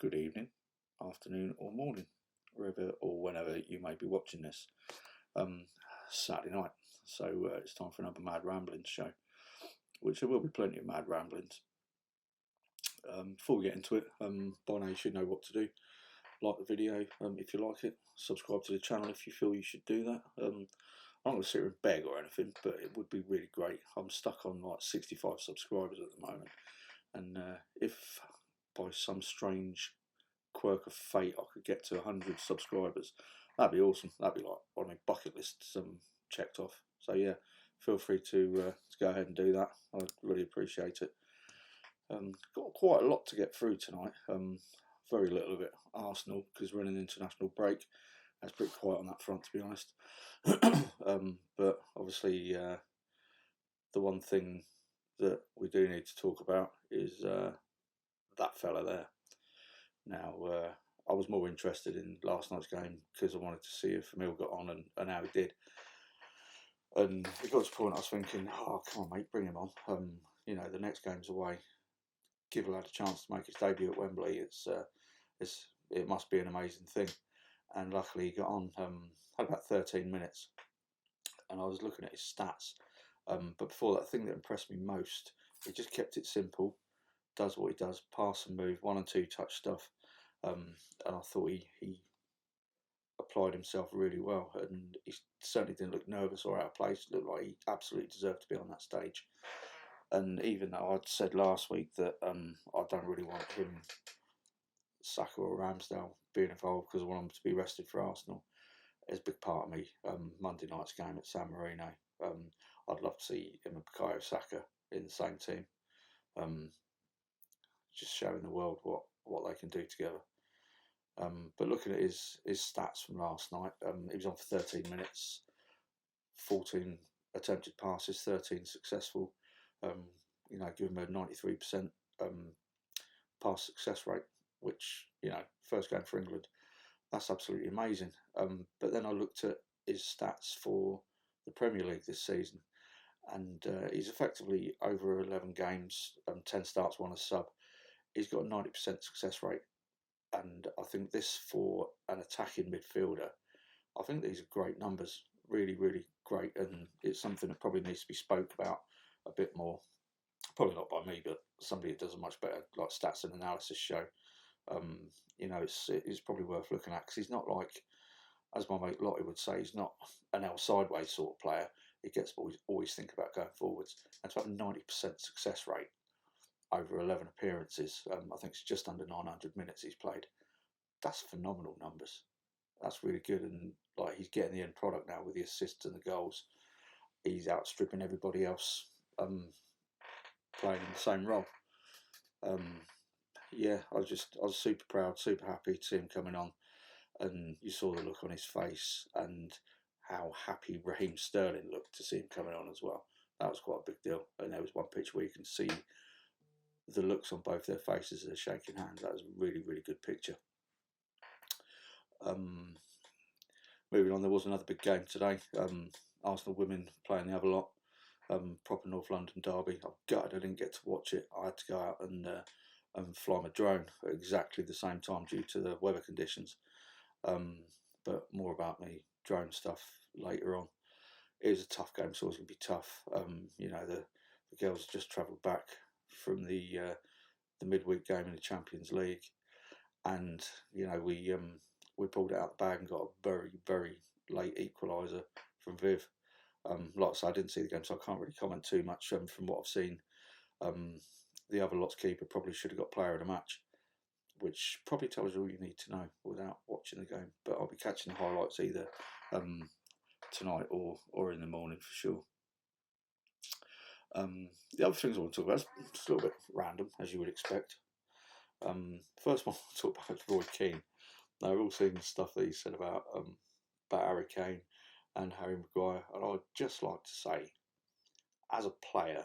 good evening, afternoon, or morning, wherever or whenever you may be watching this. Um, Saturday night, so it's time for another Mad Ramblings show, which there will be plenty of Mad Ramblings. Before we get into it, by now you should know what to do. Like the video if you like it, subscribe to the channel if you feel you should do that. I'm not going to sit here and beg or anything, but it would be really great. I'm stuck on like 65 subscribers at the moment, and if by some strange quirk of fate I could get to 100 subscribers, that'd be awesome. That'd be like on my bucket list checked off. So yeah, feel free to go ahead and do that. I'd really appreciate it. Got quite a lot to get through tonight. Very little of it Arsenal, because we're in an international break. That's pretty quiet on that front, to be honest. But obviously the one thing that we do need to talk about is that fella there. Now, I was more interested in last night's game because I wanted to see if Emil got on and how he did. And it got to the point I was thinking, oh, come on, mate, bring him on. The next game's away. Give a lad a chance to make his debut at Wembley. It must be an amazing thing. And luckily he got on. Had about 13 minutes, and I was looking at his stats. But before that, the thing that impressed me most, he just kept it simple. Does what he does: pass and move, 1 and 2 touch stuff. And I thought he applied himself really well, and he certainly didn't look nervous or out of place. It looked like he absolutely deserved to be on that stage. And even though I'd said last week that I don't really want him, Saka or Ramsdale, being involved because I want them to be rested for Arsenal, it's a big part of me. Monday night's game at San Marino, I'd love to see him and Bukayo Saka in the same team, just showing the world what they can do together. But looking at his stats from last night, he was on for 13 minutes, 14 attempted passes, 13 successful. Give him a 93% pass success rate, which, first game for England, that's absolutely amazing. But then I looked at his stats for the Premier League this season, and he's effectively over 11 games, 10 starts, 1 a sub. He's got a 90% success rate. And I think this, for an attacking midfielder, I think these are great numbers, really, really great. And it's something that probably needs to be spoke about a bit more. Probably not by me, but somebody who does a much better like stats and analysis show. It's probably worth looking at, because he's not like, as my mate Lottie would say, he's not an L sideways sort of player. He gets always think about going forwards. And to have a 90% success rate over 11 appearances, I think it's just under 900 minutes he's played. That's phenomenal numbers. That's really good, and like, he's getting the end product now with the assists and the goals. He's outstripping everybody else playing in the same role. I was super proud, super happy to see him coming on, and you saw the look on his face and how happy Raheem Sterling looked to see him coming on as well. That was quite a big deal, and there was one picture where you can see the looks on both their faces as they're shaking hands. That was a really, really good picture. Moving on, there was another big game today. Arsenal women playing the other lot. Proper North London derby. I'm gutted I didn't get to watch it. I had to go out and fly my drone at exactly the same time due to the weather conditions. But more about me drone stuff later on. It was a tough game. It's always going to be tough. The girls just travelled back from the midweek game in the Champions League, and we pulled it out the bag and got a very, very late equaliser from Viv. Like I said, I didn't see the game, so I can't really comment too much. From what I've seen, the other lot's keeper probably should have got player of the match, which probably tells you all you need to know without watching the game. But I'll be catching the highlights either tonight or in the morning for sure. The other things I want to talk about is just a little bit random, as you would expect. First one, I'll talk about Roy Keane. Now, we've all seen the stuff that he said about Harry Kane and Harry Maguire, and I'd just like to say, as a player,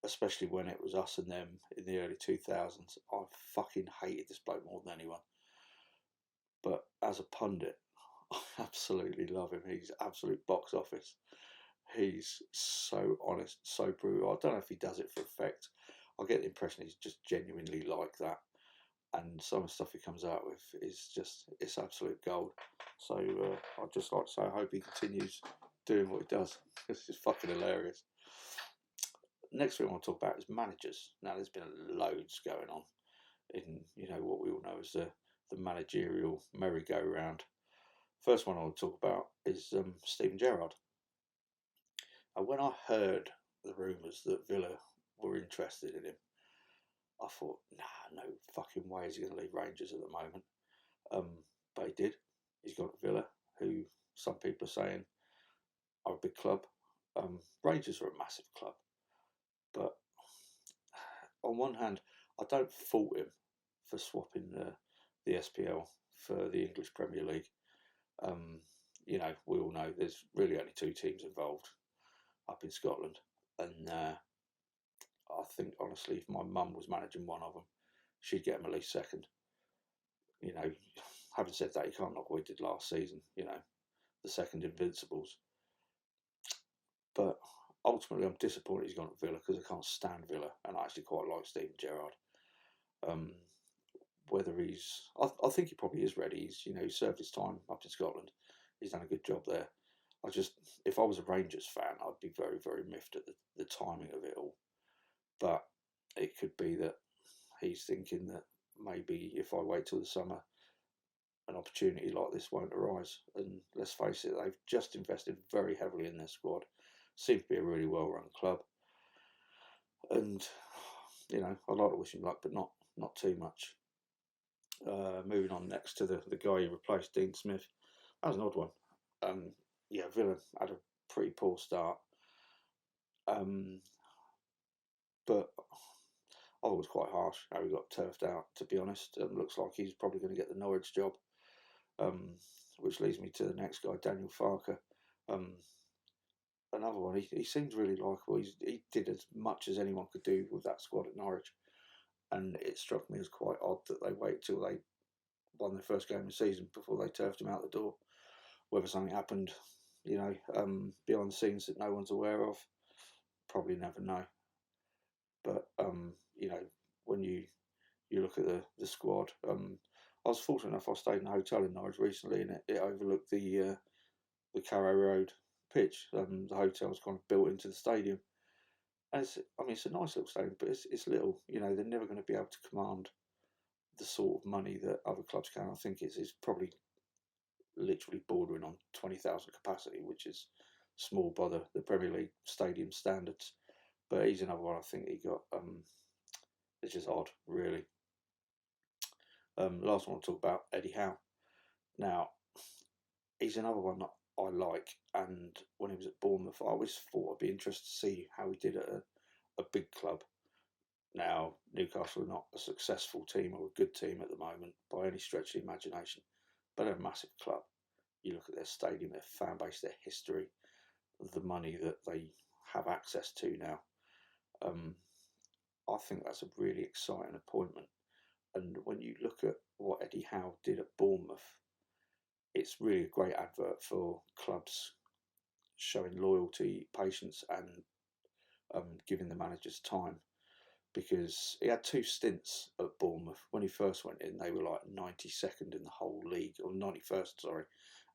especially when it was us and them in the early 2000s, I fucking hated this bloke more than anyone. But as a pundit, I absolutely love him. He's absolute box office. He's so honest, so brutal. I don't know if he does it for effect. I get the impression he's just genuinely like that. and some of the stuff he comes out with is just, it's absolute gold. So I'd just like to say I hope he continues doing what he does. It's just fucking hilarious. Next thing I want to talk about is managers. Now there's been loads going on in, you know, what we all know as the managerial merry-go-round. First one I want to talk about is Steven Gerrard. And when I heard the rumours that Villa were interested in him, I thought, nah, no fucking way is he going to leave Rangers at the moment. But he did. He's gone to Villa, who some people are saying are a big club. Rangers are a massive club. But on one hand, I don't fault him for swapping the SPL for the English Premier League. You know, we all know there's really only two teams involved up in Scotland. And I think, honestly, if my mum was managing one of them, she'd get him at least second. You know, having said that, you can't knock what we did last season, you know, the second Invincibles. But ultimately, I'm disappointed he's gone to Villa because I can't stand Villa, and I actually quite like Steven Gerrard. Whether he's, I think he probably is ready. He's, you know, he served his time up in Scotland. He's done a good job there. I just, if I was a Rangers fan, I'd be very, very miffed at the timing of it all. But it could be that he's thinking that maybe if I wait till the summer, an opportunity like this won't arise. And let's face it, they've just invested very heavily in their squad. Seems to be a really well-run club. And, you know, I'd like to wish him luck, but not too much. Moving on next to the guy who replaced Dean Smith. That was an odd one. Yeah, Villa had a pretty poor start. But I thought it was quite harsh how he got turfed out, to be honest. Looks like he's probably going to get the Norwich job. Which leads me to the next guy, Daniel Farke. Another one, he seems really likeable. He did as much as anyone could do with that squad at Norwich. And it struck me as quite odd that they waited till they won their first game of the season before they turfed him out the door. Whether something happened, you know, behind the scenes that no one's aware of, probably never know. But you know, when you look at the squad, I was fortunate enough. I stayed in a hotel in Norwich recently, and it overlooked the Carrow Road pitch. The hotel's kind of built into the stadium, and it's a nice little stadium, but it's little. You know, they're never going to be able to command the sort of money that other clubs can. I think it's probably literally bordering on 20,000 capacity, which is small by the Premier League stadium standards. But he's another one I think he got. It's just odd, really. Last one I'll talk about, Eddie Howe. Now, he's another one that I like, and when he was at Bournemouth, I always thought I'd be interested to see how he did at a big club. Now, Newcastle are not a successful team or a good team at the moment by any stretch of the imagination, but they're a massive club. You look at their stadium, their fan base, their history, the money that they have access to now. I think that's a really exciting appointment. And when you look at what Eddie Howe did at Bournemouth, it's really a great advert for clubs showing loyalty, patience, and giving the managers time. Because he had two stints at Bournemouth. When he first went in, they were like 92nd in the whole league, or 91st, sorry,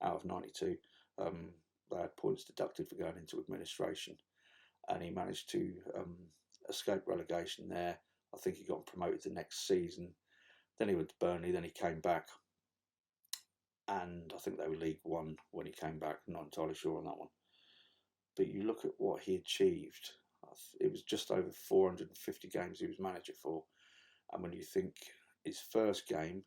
out of 92. They had points deducted for going into administration, and he managed to escape relegation there. I think he got promoted the next season. Then he went to Burnley, then he came back, and I think they were League One when he came back. I'm not entirely sure on that one. But you look at what he achieved. It was just over 450 games he was manager for. And when you think his first game,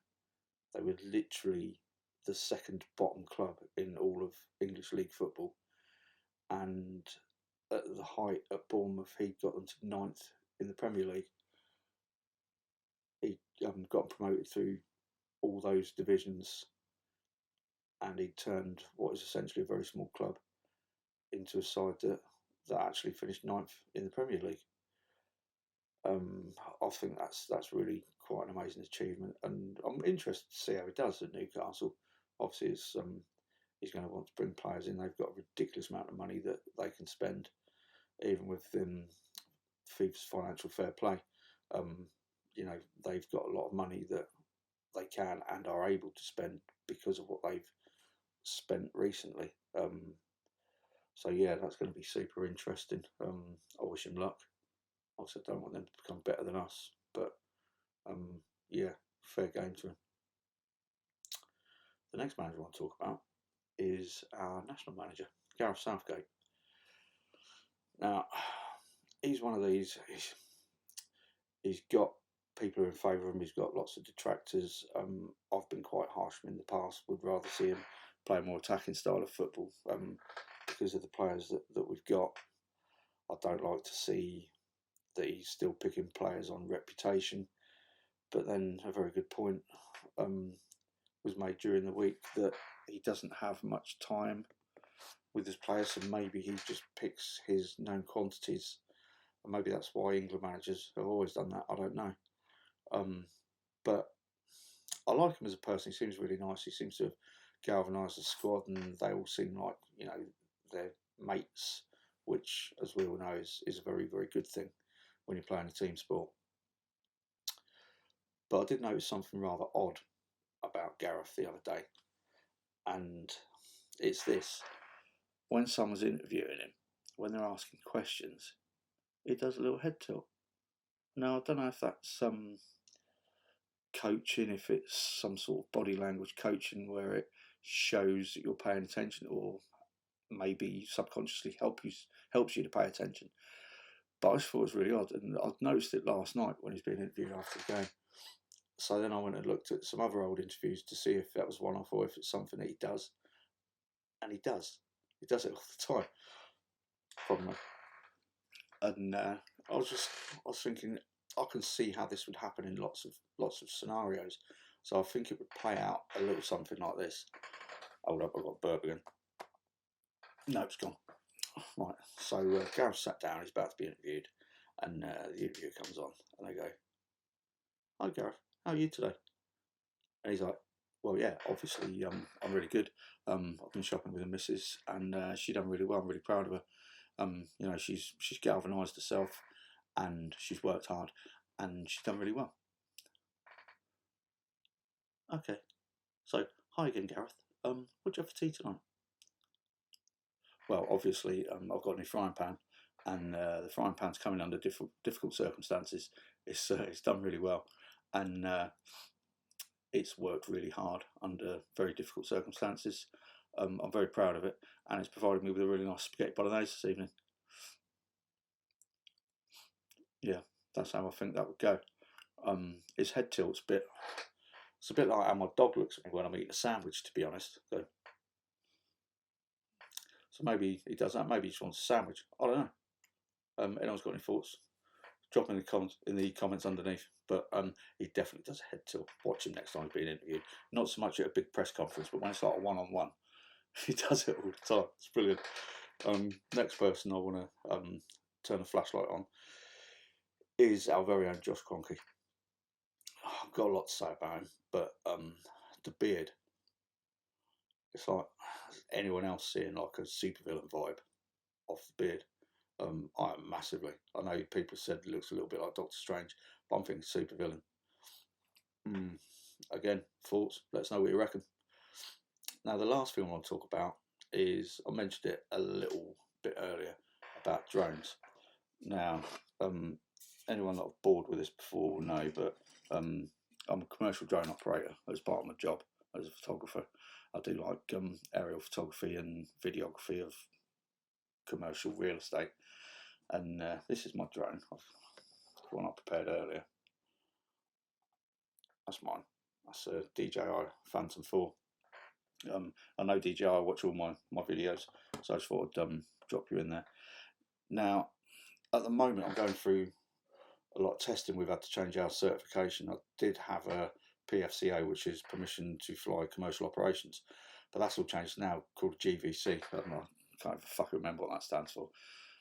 they were literally the second bottom club in all of English league football. And at the height at Bournemouth, he got them to 9th in the Premier League. He got promoted through all those divisions, and he turned what is essentially a very small club into a side that actually finished 9th in the Premier League. I think that's really quite an amazing achievement, and I'm interested to see how he does at Newcastle. Obviously, he's going to want to bring players in. They've got a ridiculous amount of money that they can spend, even with FIFA's financial fair play. You know, they've got a lot of money that they can and are able to spend because of what they've spent recently. So yeah, that's going to be super interesting. I wish him luck. Also, don't want them to become better than us, but yeah, fair game to him. The next manager I want to talk about is our national manager, Gareth Southgate. Now, he's one of these. He's got people who are in favour of him. He's got lots of detractors. I've been quite harsh with him in the past. Would rather see him play a more attacking style of football because of the players that we've got. I don't like to see that he's still picking players on reputation. But then a very good point was made during the week that he doesn't have much time with his players, so maybe he just picks his known quantities, and maybe that's why England managers have always done that. I don't know, but I like him as a person. He seems really nice. He seems to have galvanised the squad, and they all seem like they're mates, which, as we all know, is a very, very good thing when you're playing a team sport. But I did notice something rather odd about Gareth the other day, and it's this: when someone's interviewing him, when they're asking questions, he does a little head tilt. Now, I don't know if that's coaching, if it's some sort of body language coaching where it shows that you're paying attention, or maybe subconsciously helps you to pay attention. But I just thought it was really odd, and I'd noticed it last night when he's been interviewed after the game. So then I went and looked at some other old interviews to see if that was one off or if it's something that he does. And he does. He does it all the time. Probably. And I was thinking, I can see how this would happen in lots of scenarios. So I think it would play out a little something like this. Hold up, I've got burp again. No, it's gone. Right. So Gareth sat down. He's about to be interviewed, and the interviewer comes on, and they go, "Hi, Gareth. How are you today?" And he's like, "Well, yeah, obviously, I'm really good. I've been shopping with the missus, and she done really well. I'm really proud of her. She's galvanised herself, and she's worked hard, and she's done really well." Okay, so hi again, Gareth. What do you have for tea tonight? Well, obviously, I've got a new frying pan, and the frying pan's coming under difficult circumstances. It's done really well, and it's worked really hard under very difficult circumstances. I'm very proud of it, and it's provided me with a really nice spaghetti bolognese this evening. Yeah, that's how I think that would go. His head tilt's it's a bit like how my dog looks at me when I'm eating a sandwich, to be honest. So maybe he does that. Maybe he just wants a sandwich. I don't know. Anyone's got any thoughts? Drop in the comments underneath. But he definitely does a head tilt. Watch him next time he's being interviewed. Not so much at a big press conference, but when it's like a one-on-one, he does it all the time. It's brilliant. Next person I want to turn the flashlight on is our very own Josh Kroenke. I've got a lot to say about him, but the beard, it's like anyone else seeing like a supervillain vibe off the beard. I am massively. I know people said it looks a little bit like Doctor Strange, but I'm thinking supervillain. Again, thoughts? Let us know what you reckon. Now, the last thing I want to talk about is, I mentioned it a little bit earlier, about drones. Now, anyone that I've bored with this before will know, but I'm a commercial drone operator as part of my job as a photographer. I do like aerial photography and videography of commercial real estate, and this is my drone. I've one I prepared earlier. That's mine. That's a DJI Phantom 4. I know DJI watch all my videos, so I just thought I'd drop you in there. Now, at the moment, I'm going through a lot of testing. We've had to change our certification. I did have a PFCA, which is permission to fly commercial operations, but that's all changed now, called GVC. I can't fucking remember what that stands for.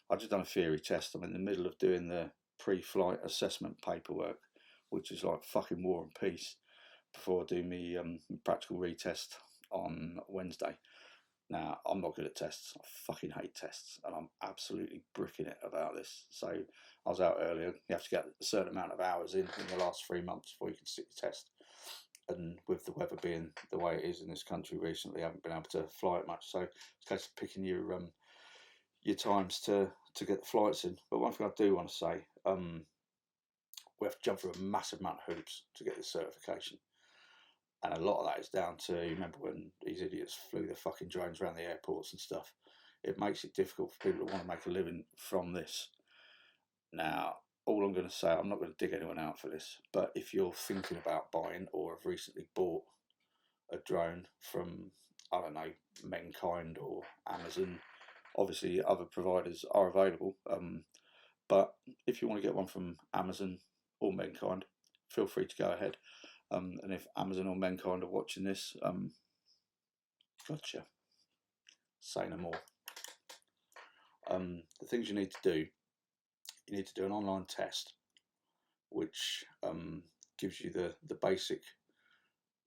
I've just done a theory test. I'm in the middle of doing the pre-flight assessment paperwork, which is like fucking War and Peace, before I do my practical retest on Wednesday. Now, I'm not good at tests. I fucking hate tests, and I'm absolutely bricking it about this. So I was out earlier. You have to get a certain amount of hours in the last 3 months before you can sit the test. and with the weather being the way it is in this country recently, I haven't been able to fly it much. So it's a case of picking your times to get the flights in. But one thing I do want to say, we have to jump through a massive amount of hoops to get this certification. And a lot of that is down to, you remember when these idiots flew their fucking drones around the airports and stuff? It makes it difficult for people that want to make a living from this. Now, all I'm going to say, I'm not going to dig anyone out for this, but if you're thinking about buying or have recently bought a drone from, I don't know, Mankind or Amazon, obviously other providers are available, but if you want to get one from Amazon or Mankind, feel free to go ahead. And if Amazon or Mankind are watching this, gotcha. Say no more. The things you need to do, you need to do an online test, which gives you the basic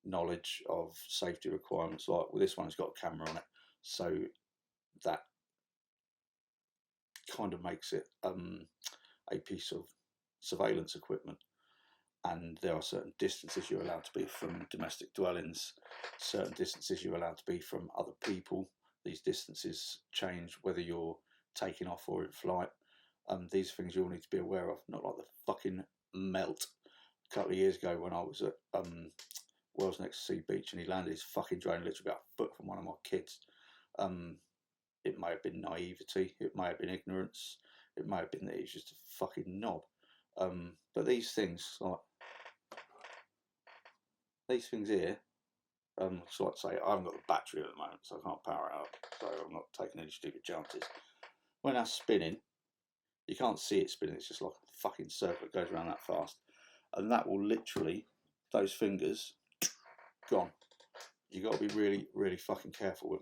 knowledge of safety requirements. Like, well, this one has got a camera on it, so that kind of makes it a piece of surveillance equipment. And there are certain distances you're allowed to be from domestic dwellings, certain distances you're allowed to be from other people. These distances change whether you're taking off or in flight. These things you all need to be aware of, not like the fucking melt a couple of years ago when I was at Wales Next Sea Beach and he landed his fucking drone literally about a foot from one of my kids. It may have been naivety, it may have been ignorance, it may have been that he's just a fucking knob. But these things, like these things here, so like I say, I haven't got the battery at the moment, so I can't power it up, so I'm not taking any stupid chances. When that's spinning, you can't see it spinning, it's just like a fucking circle that goes around that fast. And that will literally, those fingers, gone. You've got to be really, really fucking careful with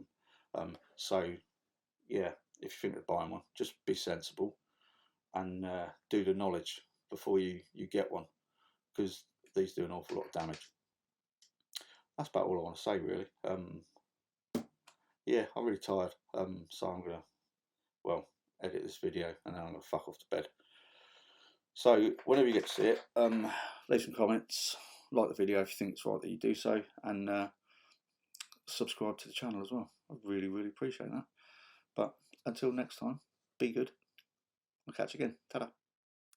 them. So, yeah, if you think of buying one, just be sensible and do the knowledge before you get one, because these do an awful lot of damage. That's about all I want to say, really. Yeah, I'm really tired, so I'm going to, well, edit this video and then I'm going to fuck off to bed. So whenever you get to see it, leave some comments, like the video if you think it's right that you do so, and subscribe to the channel as well. I really, really appreciate that. But until next time, be good. I'll catch you again. Ta-da.